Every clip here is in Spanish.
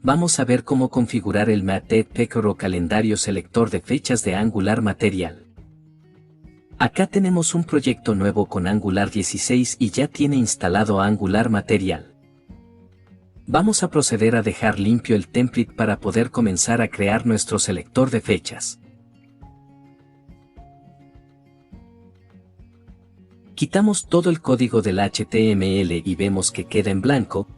Vamos a ver cómo configurar el Mate Picker o calendario selector de fechas de Angular Material. Acá tenemos un proyecto nuevo con Angular 16 y ya tiene instalado Angular Material. Vamos a proceder a dejar limpio el template para poder comenzar a crear nuestro selector de fechas. Quitamos todo el código del HTML y vemos que queda en blanco.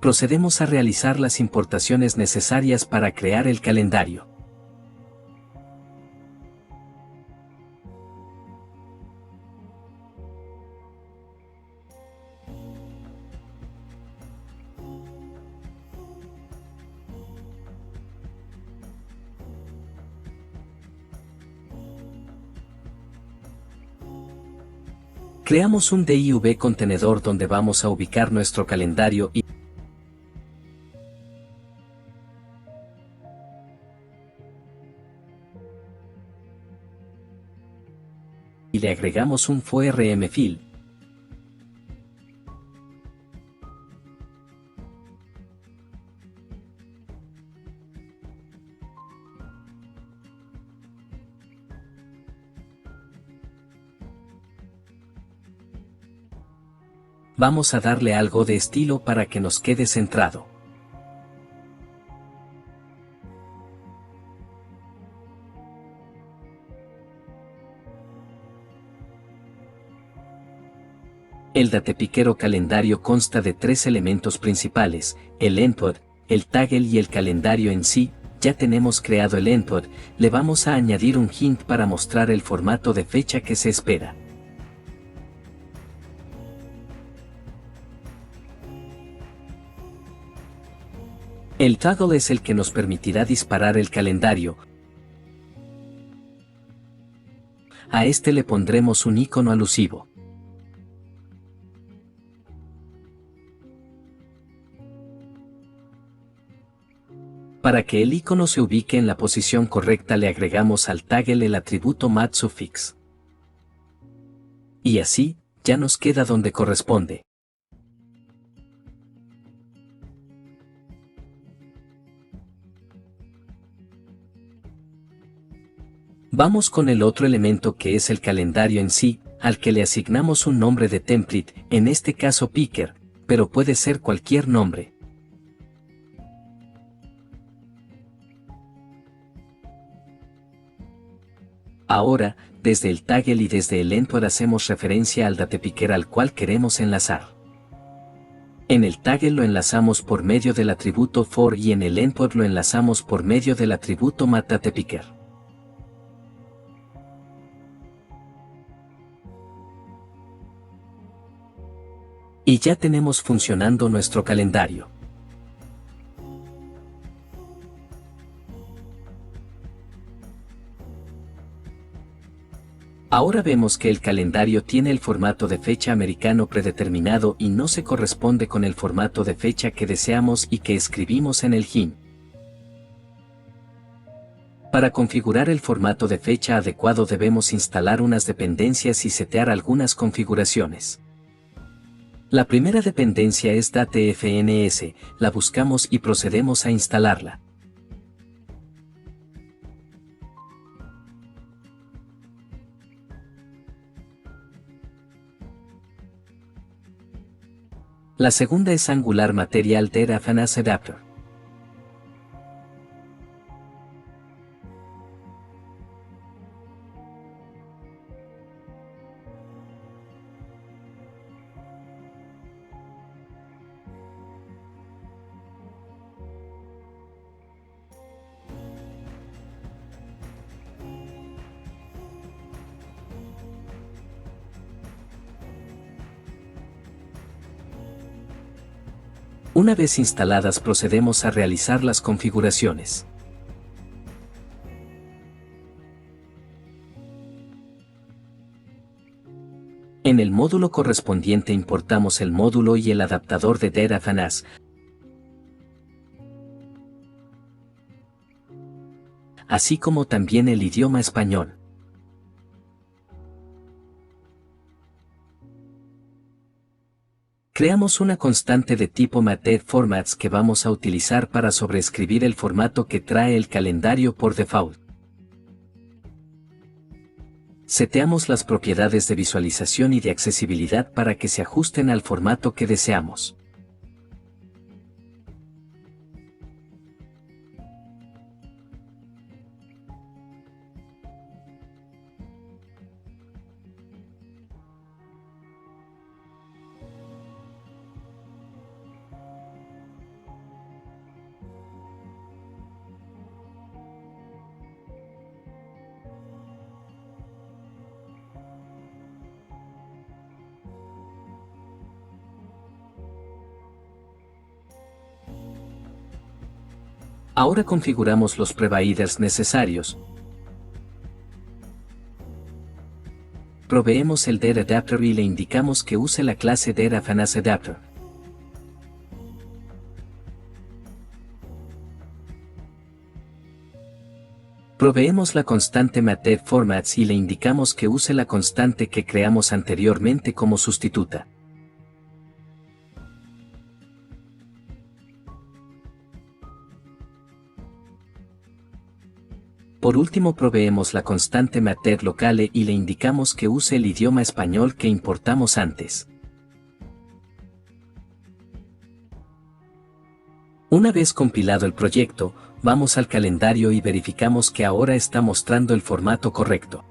Procedemos a realizar las importaciones necesarias para crear el calendario. Creamos un div contenedor donde vamos a ubicar nuestro calendario y le agregamos un form field. Vamos a darle algo de estilo para que nos quede centrado. El datepiquero calendario consta de 3 elementos principales, el endpoint, el taggle y el calendario en sí. Ya tenemos creado el endpoint, le vamos a añadir un hint para mostrar el formato de fecha que se espera. El taggle es el que nos permitirá disparar el calendario. A este le pondremos un icono alusivo. Para que el icono se ubique en la posición correcta le agregamos al taggle el atributo matSuffix. Y así, ya nos queda donde corresponde. Vamos con el otro elemento que es el calendario en sí, al que le asignamos un nombre de template, en este caso Picker, pero puede ser cualquier nombre. Ahora, desde el taggle y desde el endpoint hacemos referencia al datepicker al cual queremos enlazar. En el taggle lo enlazamos por medio del atributo for y en el endpoint lo enlazamos por medio del atributo matDatePicker. Y ya tenemos funcionando nuestro calendario. Ahora vemos que el calendario tiene el formato de fecha americano predeterminado y no se corresponde con el formato de fecha que deseamos y que escribimos en el hint. Para configurar el formato de fecha adecuado debemos instalar unas dependencias y setear algunas configuraciones. La primera dependencia es datefns, la buscamos y procedemos a instalarla. La segunda es Angular Material Data Adapter. Una vez instaladas procedemos a realizar las configuraciones. En el módulo correspondiente importamos el módulo y el adaptador de DataFanas, así como también el idioma español. Creamos una constante de tipo MathFormats que vamos a utilizar para sobreescribir el formato que trae el calendario por default. Seteamos las propiedades de visualización y de accesibilidad para que se ajusten al formato que deseamos. Ahora configuramos los providers necesarios. Proveemos el DataAdapter y le indicamos que use la clase DataFanaseAdapter. Proveemos la constante MathFormats y le indicamos que use la constante que creamos anteriormente como sustituta. Por último proveemos la constante MathLocale y le indicamos que use el idioma español que importamos antes. Una vez compilado el proyecto, vamos al calendario y verificamos que ahora está mostrando el formato correcto.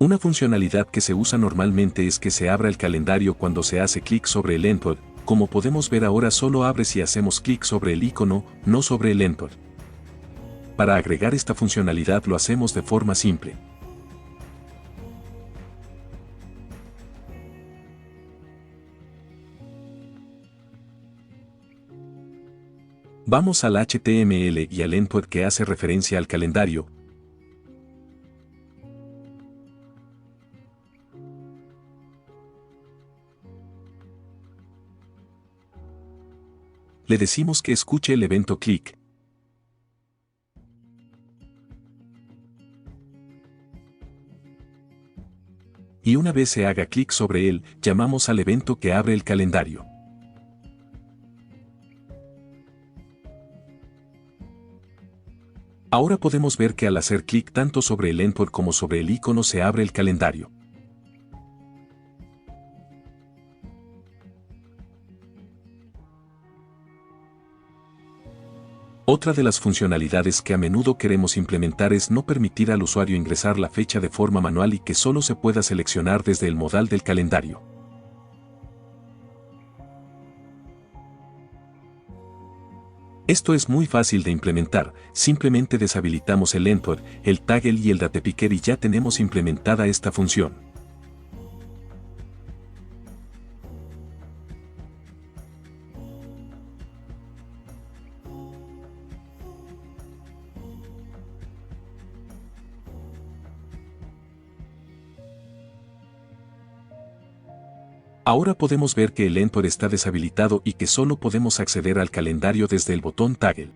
Una funcionalidad que se usa normalmente es que se abra el calendario cuando se hace clic sobre el endpoint. Como podemos ver ahora solo abre si hacemos clic sobre el icono, no sobre el endpoint. Para agregar esta funcionalidad lo hacemos de forma simple. Vamos al HTML y al endpoint que hace referencia al calendario. Le decimos que escuche el evento clic. Y una vez se haga clic sobre él, llamamos al evento que abre el calendario. Ahora podemos ver que al hacer clic tanto sobre el endpoint como sobre el icono se abre el calendario. Otra de las funcionalidades que a menudo queremos implementar es no permitir al usuario ingresar la fecha de forma manual y que solo se pueda seleccionar desde el modal del calendario. Esto es muy fácil de implementar, simplemente deshabilitamos el endpoint, el toggle y el datapicker y ya tenemos implementada esta función. Ahora podemos ver que el endpoint está deshabilitado y que solo podemos acceder al calendario desde el botón toggle.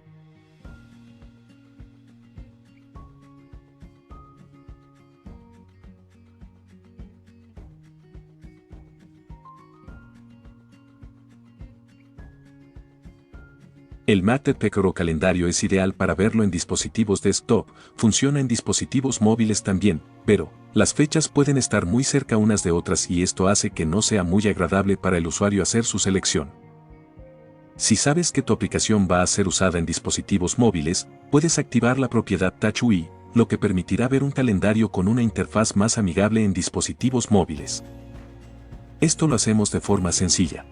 El MathPecker calendario es ideal para verlo en dispositivos desktop, funciona en dispositivos móviles también, pero las fechas pueden estar muy cerca unas de otras y esto hace que no sea muy agradable para el usuario hacer su selección. Si sabes que tu aplicación va a ser usada en dispositivos móviles, puedes activar la propiedad TouchUI, lo que permitirá ver un calendario con una interfaz más amigable en dispositivos móviles. Esto lo hacemos de forma sencilla.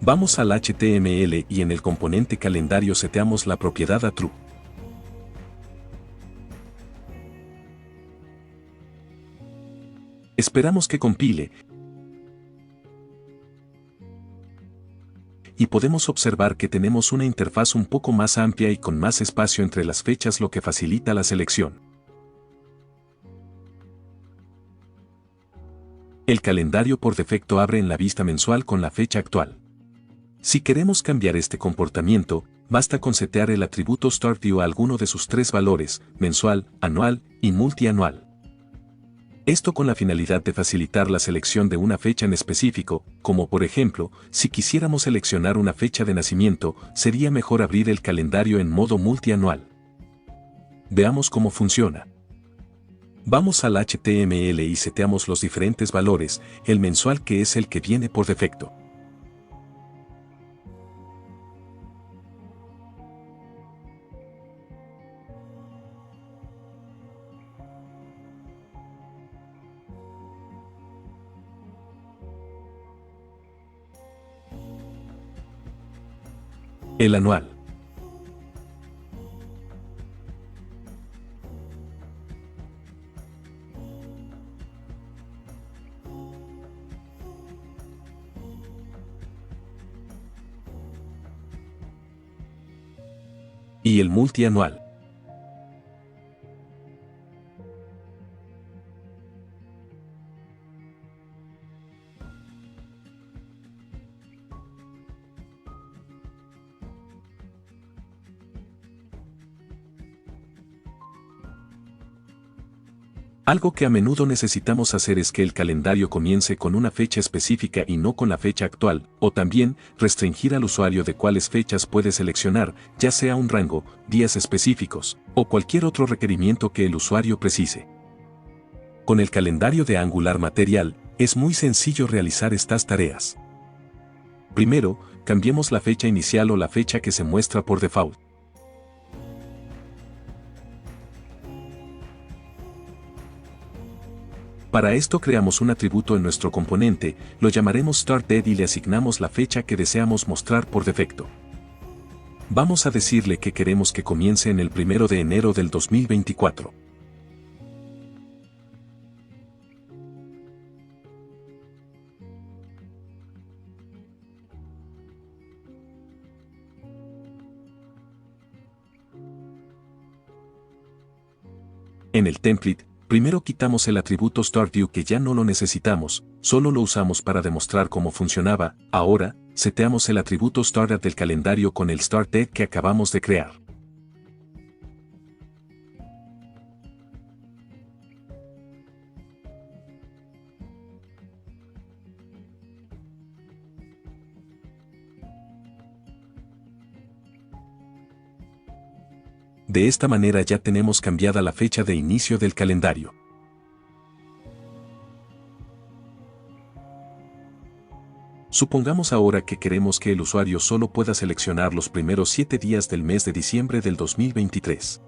Vamos al HTML y en el componente calendario seteamos la propiedad a True. Esperamos que compile. Y podemos observar que tenemos una interfaz un poco más amplia y con más espacio entre las fechas, lo que facilita la selección. El calendario por defecto abre en la vista mensual con la fecha actual. Si queremos cambiar este comportamiento, basta con setear el atributo Start View a alguno de sus tres valores, mensual, anual y multianual. Esto con la finalidad de facilitar la selección de una fecha en específico, como por ejemplo, si quisiéramos seleccionar una fecha de nacimiento, sería mejor abrir el calendario en modo multianual. Veamos cómo funciona. Vamos al HTML y seteamos los diferentes valores, el mensual que es el que viene por defecto. El anual. Y el multianual. Algo que a menudo necesitamos hacer es que el calendario comience con una fecha específica y no con la fecha actual, o también, restringir al usuario de cuáles fechas puede seleccionar, ya sea un rango, días específicos, o cualquier otro requerimiento que el usuario precise. Con el calendario de Angular Material, es muy sencillo realizar estas tareas. Primero, cambiemos la fecha inicial o la fecha que se muestra por default. Para esto creamos un atributo en nuestro componente, lo llamaremos StartDate y le asignamos la fecha que deseamos mostrar por defecto. Vamos a decirle que queremos que comience en el 1 de enero del 2024. En el template, primero quitamos el atributo StartView que ya no lo necesitamos, solo lo usamos para demostrar cómo funcionaba. Ahora, seteamos el atributo StartDate del calendario con el StartDate que acabamos de crear. De esta manera ya tenemos cambiada la fecha de inicio del calendario. Supongamos ahora que queremos que el usuario solo pueda seleccionar los primeros 7 días del mes de diciembre del 2023.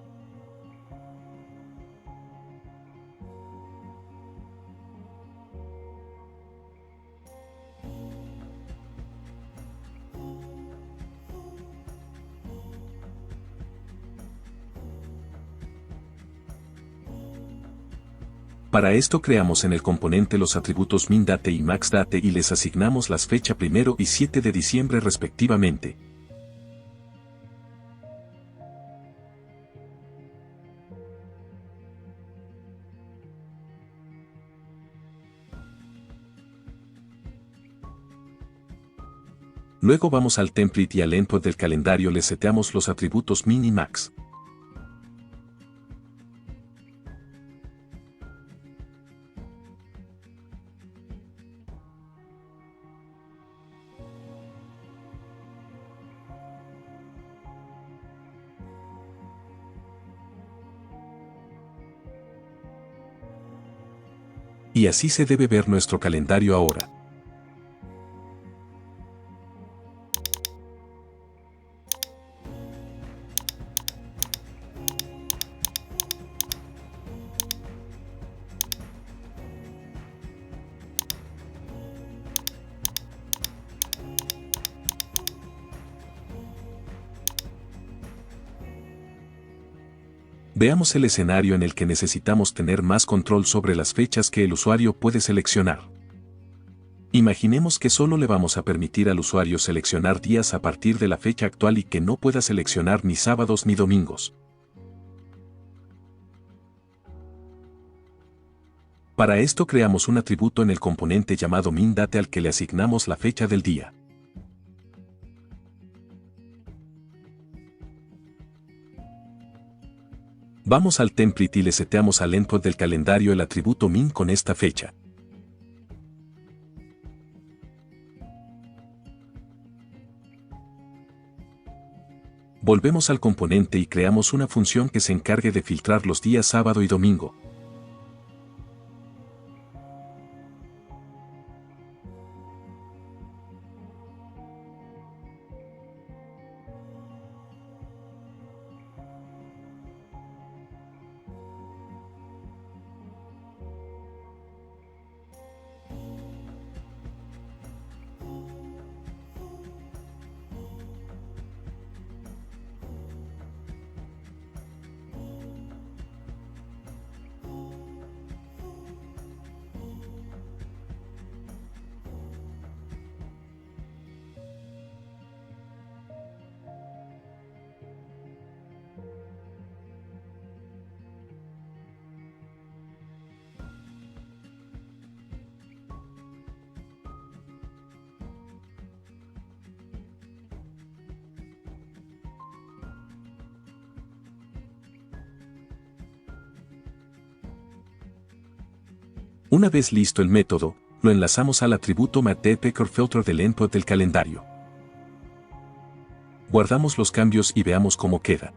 Para esto creamos en el componente los atributos MinDate y MaxDate y les asignamos las fechas 1 y 7 de diciembre respectivamente. Luego vamos al template y al endpoint del calendario le seteamos los atributos Min y Max. Y así se debe ver nuestro calendario ahora. Veamos el escenario en el que necesitamos tener más control sobre las fechas que el usuario puede seleccionar. Imaginemos que solo le vamos a permitir al usuario seleccionar días a partir de la fecha actual y que no pueda seleccionar ni sábados ni domingos. Para esto creamos un atributo en el componente llamado MinDate al que le asignamos la fecha del día. Vamos al template y le seteamos al endpoint del calendario el atributo min con esta fecha. Volvemos al componente y creamos una función que se encargue de filtrar los días sábado y domingo. Una vez listo el método, lo enlazamos al atributo MatePecorFilter del endpoint del calendario. Guardamos los cambios y veamos cómo queda.